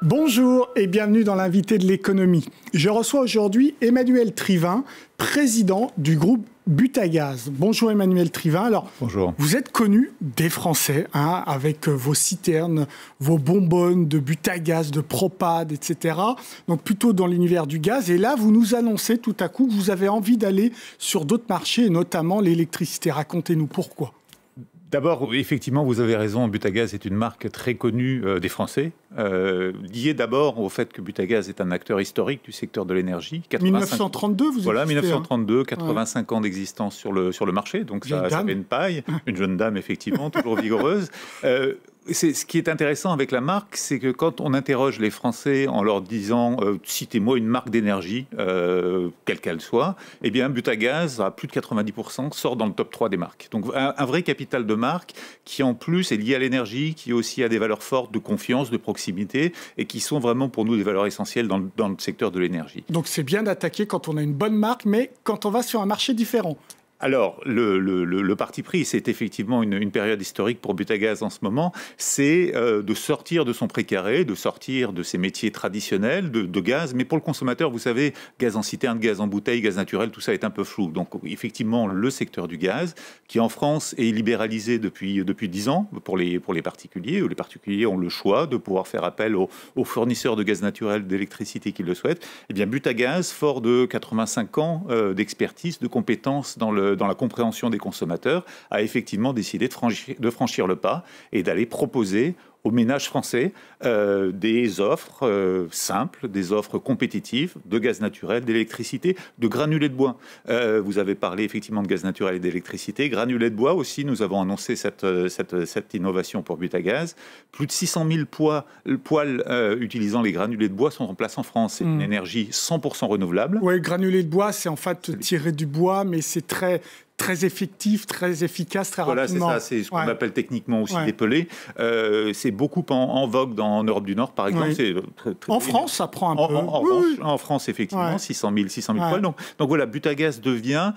Bonjour et bienvenue dans l'invité de l'économie. Je reçois aujourd'hui Emmanuel Trivin, président du groupe Butagaz. Bonjour Emmanuel Trivin. Alors, bonjour. Vous êtes connu des Français avec vos citernes, vos bonbonnes de Butagaz, de Propade, etc. Donc plutôt dans l'univers du gaz. Et là, vous nous annoncez tout à coup que vous avez envie d'aller sur d'autres marchés, et notamment l'électricité. Racontez-nous pourquoi. D'abord, effectivement, vous avez raison, Butagaz est une marque très connue des Français, liée d'abord au fait que Butagaz est un acteur historique du secteur de l'énergie. 1932, vous Voilà, 1932, 85 ans d'existence sur le marché, donc ça fait une paille. Une jeune dame, effectivement, toujours vigoureuse. Ce qui est intéressant avec la marque, c'est que quand on interroge les Français en leur disant citez-moi une marque d'énergie, quelle qu'elle soit, eh bien Butagaz, à plus de 90%, sort dans le top 3 des marques. Donc un vrai capital de marque qui en plus est lié à l'énergie, qui aussi a des valeurs fortes de confiance, de proximité, et qui sont vraiment pour nous des valeurs essentielles dans le secteur de l'énergie. Donc c'est bien d'attaquer quand on a une bonne marque, mais quand on va sur un marché différent. Alors, le parti pris, c'est effectivement une période historique pour Butagaz en ce moment, c'est de sortir de son précaré, de sortir de ses métiers traditionnels de gaz, mais pour le consommateur, vous savez, gaz en citerne, gaz en bouteille, gaz naturel, tout ça est un peu flou. Donc, effectivement, le secteur du gaz, qui en France est libéralisé depuis 10 ans pour les particuliers, où les particuliers ont le choix de pouvoir faire appel aux fournisseurs de gaz naturel, d'électricité qu'ils le souhaitent, eh bien Butagaz, fort de 85 ans d'expertise, de compétences dans la compréhension des consommateurs, a effectivement décidé de franchir le pas et d'aller proposer aux ménages français des offres simples, des offres compétitives de gaz naturel, d'électricité, de granulés de bois. Vous avez parlé effectivement de gaz naturel et d'électricité. Granulés de bois aussi, nous avons annoncé cette innovation pour Butagaz. Plus de 600 000 poêles utilisant les granulés de bois sont en place en France. C'est une énergie 100% renouvelable. Oui, granulés de bois, c'est en fait tirer du bois, mais c'est très effectif, très efficace, très rapidement. Voilà, c'est ça, c'est ce qu'on appelle techniquement aussi des pelés. C'est beaucoup en vogue en Europe du Nord, par exemple. Oui. En France, ça prend un peu. En France, effectivement, 600 000 poêles. Donc voilà, Butagaz devient...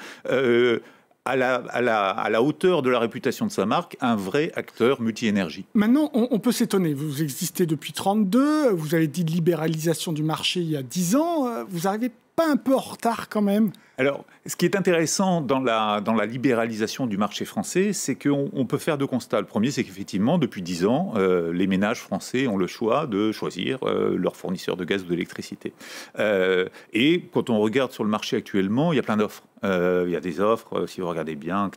à la hauteur de la réputation de sa marque, un vrai acteur multi-énergie. Maintenant, on peut s'étonner. Vous existez depuis 1932, vous avez dit de libéralisation du marché il y a 10 ans. Vous n'arrivez pas un peu en retard quand même ? Alors, ce qui est intéressant dans la libéralisation du marché français, c'est qu'on peut faire deux constats. Le premier, c'est qu'effectivement, depuis 10 ans, les ménages français ont le choix de choisir leur fournisseur de gaz ou d'électricité. Et quand on regarde sur le marché actuellement, il y a plein d'offres. Il y a des offres, si vous regardez bien,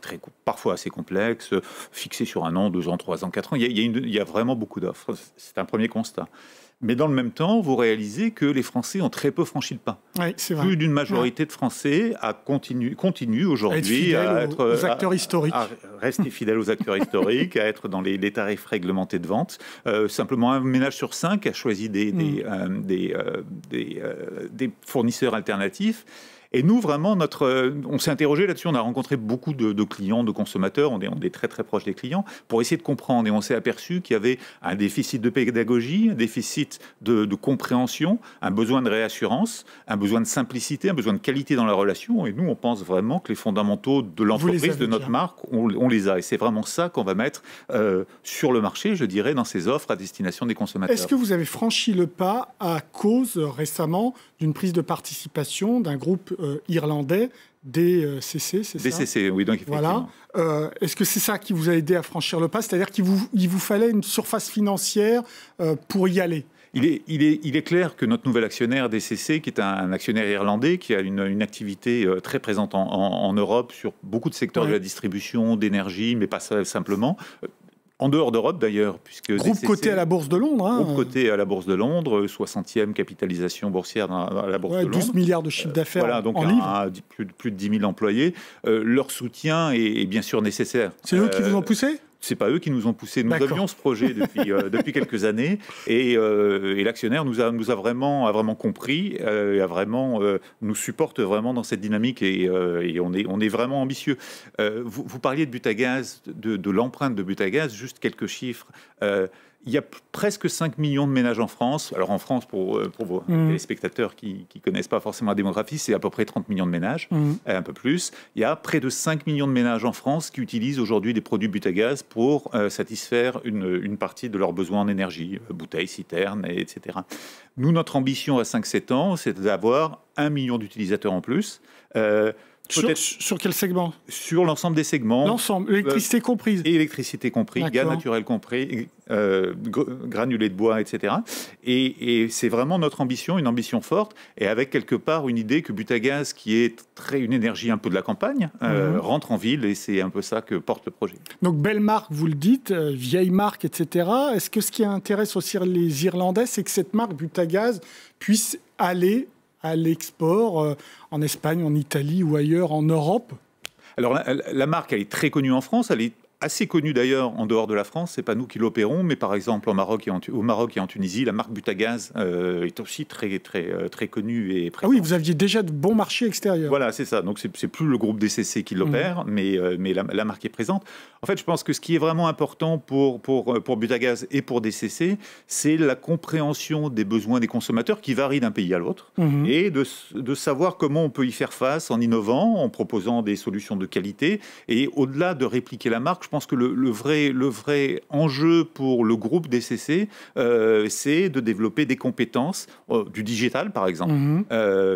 parfois assez complexes, fixées sur 1 an, 2 ans, 3 ans, 4 ans. Il y a vraiment beaucoup d'offres. C'est un premier constat. Mais dans le même temps, vous réalisez que les Français ont très peu franchi le pas. Oui, c'est vrai. Plus d'une majorité de Français continue aujourd'hui à être aux acteurs historiques. À rester fidèles aux acteurs historiques, à être dans les tarifs réglementés de vente. Simplement, un ménage sur 5 a choisi des fournisseurs alternatifs. Et nous, vraiment, on s'est interrogé là-dessus. On a rencontré beaucoup de clients, de consommateurs. On est très, très proche des clients pour essayer de comprendre. Et on s'est aperçu qu'il y avait un déficit de pédagogie, un déficit de compréhension, un besoin de réassurance, un besoin de simplicité, un besoin de qualité dans la relation. Et nous, on pense vraiment que les fondamentaux de l'entreprise, de notre marque, on les a. Et c'est vraiment ça qu'on va mettre sur le marché, je dirais, dans ces offres à destination des consommateurs. Est-ce que vous avez franchi le pas à cause, récemment, d'une prise de participation d'un groupe irlandais, DCC, c'est ça ? DCC, oui, donc effectivement. Voilà. Est-ce que c'est ça qui vous a aidé à franchir le pas ? C'est-à-dire qu'il vous fallait une surface financière pour y aller ? Il est clair que notre nouvel actionnaire DCC, qui est un actionnaire irlandais, qui a une activité très présente en Europe sur beaucoup de secteurs de la distribution, d'énergie, mais pas simplement, en dehors d'Europe d'ailleurs, puisque groupe DCC, coté à la Bourse de Londres. Groupe coté à la Bourse de Londres, 60e capitalisation boursière à la Bourse de Londres. 12 milliards de chiffre d'affaires voilà, donc en livres. Plus de 10 000 employés. Leur soutien est bien sûr nécessaire. C'est eux qui vous ont poussé ? C'est pas eux qui nous ont poussé. Nous avions ce projet depuis quelques années et l'actionnaire nous a vraiment compris, nous supporte vraiment dans cette dynamique et on est vraiment ambitieux. Vous parliez de Butagaz, de l'empreinte de Butagaz, juste quelques chiffres. Il y a presque 5 millions de ménages en France. Alors en France, pour vos téléspectateurs qui ne connaissent pas forcément la démographie, c'est à peu près 30 millions de ménages, un peu plus. Il y a près de 5 millions de ménages en France qui utilisent aujourd'hui des produits Butagaz pour satisfaire une partie de leurs besoins en énergie, bouteilles, citernes, etc. Nous, notre ambition à 5-7 ans, c'est d'avoir 1 million d'utilisateurs en plus. Sur quel segment? Sur l'ensemble des segments. L'ensemble, électricité comprise. Et électricité compris, gaz naturel compris, granulés de bois, etc. Et c'est vraiment notre ambition, une ambition forte, et avec quelque part une idée que Butagaz, qui est une énergie un peu de la campagne, rentre en ville, et c'est un peu ça que porte le projet. Donc belle marque, vous le dites, vieille marque, etc. Est-ce que ce qui intéresse aussi les Irlandais, c'est que cette marque Butagaz puisse aller à l'export en Espagne, en Italie ou ailleurs en Europe? Alors la marque, elle est très connue en France, elle est assez connue d'ailleurs en dehors de la France, c'est pas nous qui l'opérons, mais par exemple au Maroc et en Tunisie, la marque Butagaz est aussi très connue et présente. Ah oui, vous aviez déjà de bons marchés extérieurs. Voilà, c'est ça. Donc c'est plus le groupe DCC qui l'opère, mais la marque est présente. En fait, je pense que ce qui est vraiment important pour Butagaz et pour DCC, c'est la compréhension des besoins des consommateurs qui varient d'un pays à l'autre, et de savoir comment on peut y faire face en innovant, en proposant des solutions de qualité, et au-delà de répliquer la marque, je pense que le vrai enjeu pour le groupe DCC, c'est de développer des compétences du digital, par exemple,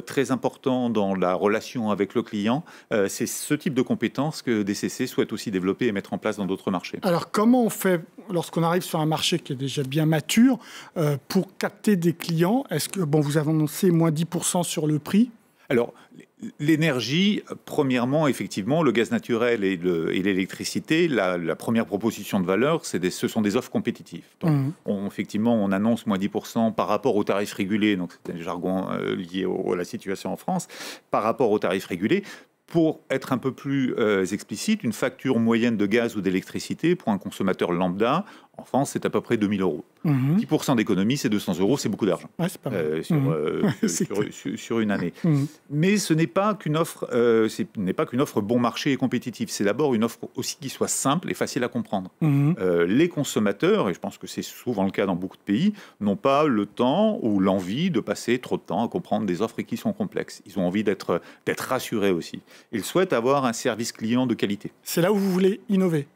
très important dans la relation avec le client. C'est ce type de compétences que DCC souhaite aussi développer et mettre en place dans d'autres marchés. Alors, comment on fait lorsqu'on arrive sur un marché qui est déjà bien mature pour capter des clients? Est-ce que, vous avez annoncé moins 10% sur le prix? Alors, l'énergie, premièrement, effectivement, le gaz naturel et l'électricité, la première proposition de valeur, ce sont des offres compétitives. Donc, effectivement, on annonce moins 10% par rapport aux tarifs régulés, donc c'est un jargon lié à la situation en France, par rapport aux tarifs régulés. Pour être un peu plus explicite, une facture moyenne de gaz ou d'électricité pour un consommateur lambda, en France, c'est à peu près 2 000 euros. 10% d'économie, c'est 200 euros, c'est beaucoup d'argent sur une année. Mais ce n'est pas qu'une offre, bon marché et compétitive. C'est d'abord une offre aussi qui soit simple et facile à comprendre. Les consommateurs, et je pense que c'est souvent le cas dans beaucoup de pays, n'ont pas le temps ou l'envie de passer trop de temps à comprendre des offres qui sont complexes. Ils ont envie d'être rassurés aussi. Ils souhaitent avoir un service client de qualité. C'est là où vous voulez innover.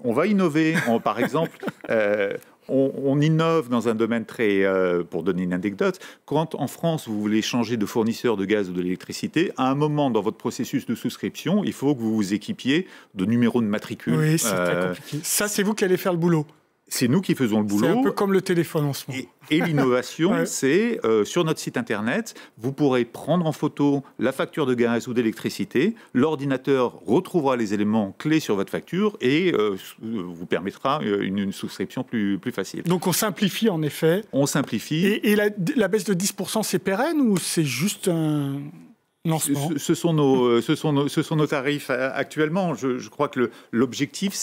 On va innover. Par exemple, on innove dans un domaine pour donner une anecdote, quand en France, vous voulez changer de fournisseur de gaz ou de l'électricité, à un moment dans votre processus de souscription, il faut que vous vous équipiez de numéros de matricule. Oui, c'est très compliqué. Ça, c'est vous qui allez faire le boulot. C'est nous qui faisons le boulot. C'est un peu comme le téléphone en ce moment. Et l'innovation, c'est sur notre site internet, vous pourrez prendre en photo la facture de gaz ou d'électricité. L'ordinateur retrouvera les éléments clés sur votre facture et vous permettra une souscription plus facile. Donc on simplifie en effet. On simplifie. Et la baisse de 10%, c'est pérenne ou c'est juste un lancement? Ce sont nos tarifs actuellement. Je crois que l'objectif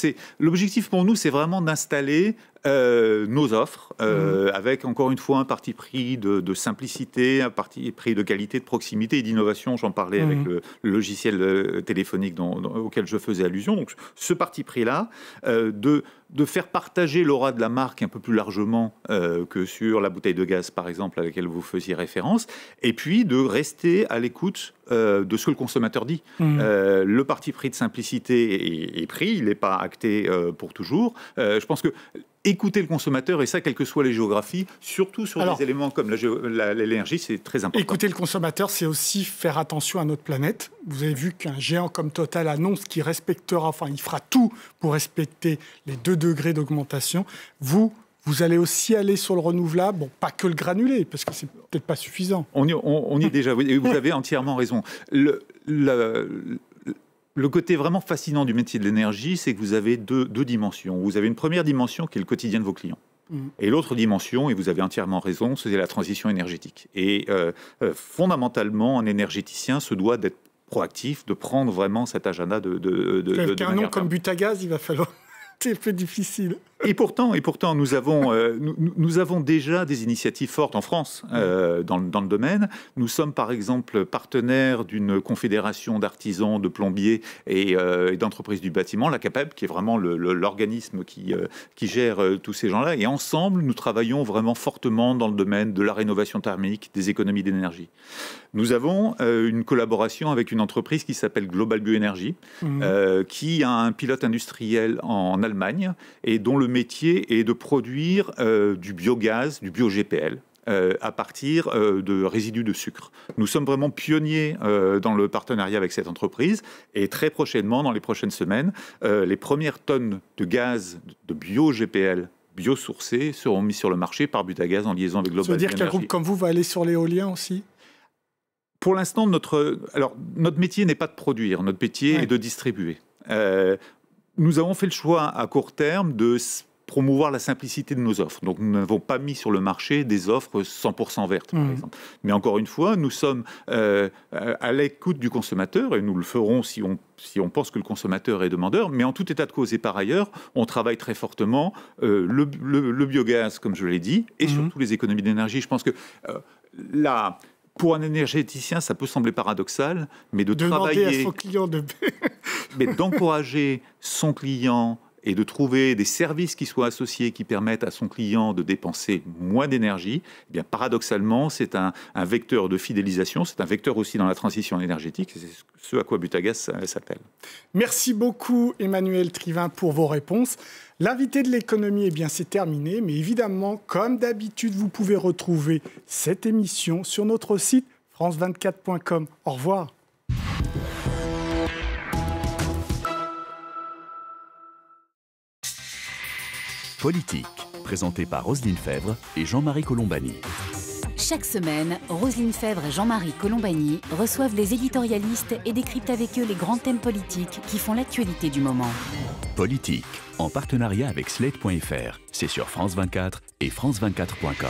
pour nous, c'est vraiment d'installer nos offres avec encore une fois un parti pris de simplicité, un parti pris de qualité, de proximité et d'innovation. J'en parlais avec le logiciel téléphonique auquel je faisais allusion. Donc ce parti pris-là, de faire partager l'aura de la marque un peu plus largement que sur la bouteille de gaz, par exemple, à laquelle vous faisiez référence, et puis de rester à l'écoute de ce que le consommateur dit. Le parti pris de simplicité est pris, il n'est pas acté pour toujours. Je pense que écouter le consommateur, et ça, quelles que soient les géographies, surtout sur des éléments comme l'énergie, c'est très important. Écouter le consommateur, c'est aussi faire attention à notre planète. Vous avez vu qu'un géant comme Total annonce qu'il respectera, il fera tout pour respecter les 2 degrés d'augmentation. Vous allez aussi aller sur le renouvelable, pas que le granulé, parce que c'est peut-être pas suffisant. On y est déjà, vous avez entièrement raison. Le côté vraiment fascinant du métier de l'énergie, c'est que vous avez deux dimensions. Vous avez une première dimension qui est le quotidien de vos clients. Et l'autre dimension, et vous avez entièrement raison, c'est la transition énergétique. Et fondamentalement, un énergéticien se doit d'être proactif, de prendre vraiment cet agenda de Avec un nom comme Butagaz, il va falloir... C'est un peu difficile. Et pourtant, nous avons déjà des initiatives fortes en France dans le domaine. Nous sommes par exemple partenaires d'une confédération d'artisans, de plombiers et d'entreprises du bâtiment, la CAPEB, qui est vraiment l'organisme qui gère tous ces gens-là. Et ensemble, nous travaillons vraiment fortement dans le domaine de la rénovation thermique, des économies d'énergie. Nous avons une collaboration avec une entreprise qui s'appelle Global Bioénergie, qui a un pilote industriel en Allemagne et dont le métier est de produire du biogaz, du bio-GPL, à partir de résidus de sucre. Nous sommes vraiment pionniers dans le partenariat avec cette entreprise et très prochainement, dans les prochaines semaines, les premières tonnes de gaz de bio-GPL biosourcés seront mises sur le marché par Butagaz en liaison avec Global Bioénergie. Ça veut dire qu'un groupe comme vous va aller sur l'éolien aussi ? Pour l'instant, notre métier n'est pas de produire, notre métier est de distribuer. Nous avons fait le choix à court terme de promouvoir la simplicité de nos offres. Donc nous n'avons pas mis sur le marché des offres 100% vertes, par exemple. Mais encore une fois, nous sommes à l'écoute du consommateur et nous le ferons si on pense que le consommateur est demandeur. Mais en tout état de cause et par ailleurs, on travaille très fortement le biogaz, comme je l'ai dit, et surtout les économies d'énergie. Je pense que pour un énergéticien, ça peut sembler paradoxal, mais demander à son client mais d'encourager son client et de trouver des services qui soient associés, qui permettent à son client de dépenser moins d'énergie, eh bien, paradoxalement, c'est un vecteur de fidélisation, c'est un vecteur aussi dans la transition énergétique, c'est ce à quoi Butagaz s'appelle. Merci beaucoup Emmanuel Trivin pour vos réponses. L'invité de l'économie, eh bien, c'est terminé, mais évidemment, comme d'habitude, vous pouvez retrouver cette émission sur notre site france24.com. Au revoir. Politique, présenté par Roselyne Febvre et Jean-Marie Colombani. Chaque semaine, Roselyne Febvre et Jean-Marie Colombani reçoivent les éditorialistes et décryptent avec eux les grands thèmes politiques qui font l'actualité du moment. Politique, en partenariat avec Slate.fr. C'est sur France 24 et France24.com.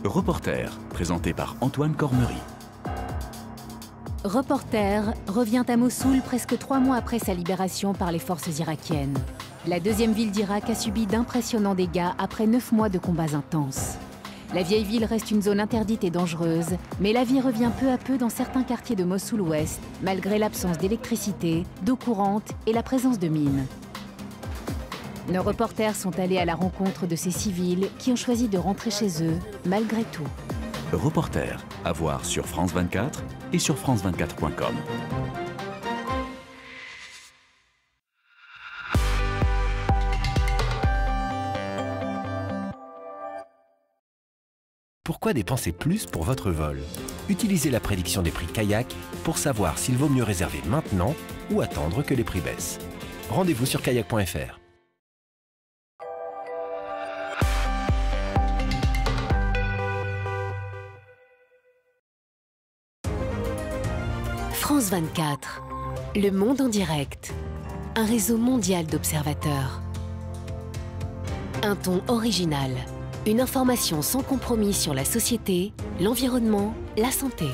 Reporter, présenté par Antoine Cormery. Reporter revient à Mossoul presque 3 mois après sa libération par les forces irakiennes. La deuxième ville d'Irak a subi d'impressionnants dégâts après 9 mois de combats intenses. La vieille ville reste une zone interdite et dangereuse, mais la vie revient peu à peu dans certains quartiers de Mossoul-Ouest, malgré l'absence d'électricité, d'eau courante et la présence de mines. Nos reporters sont allés à la rencontre de ces civils qui ont choisi de rentrer chez eux, malgré tout. Reporter, à voir sur France 24 et sur france24.com. Pourquoi dépenser plus pour votre vol? Utilisez la prédiction des prix kayak pour savoir s'il vaut mieux réserver maintenant ou attendre que les prix baissent. Rendez-vous sur kayak.fr. France 24, le monde en direct, un réseau mondial d'observateurs. Un ton original, une information sans compromis sur la société, l'environnement, la santé.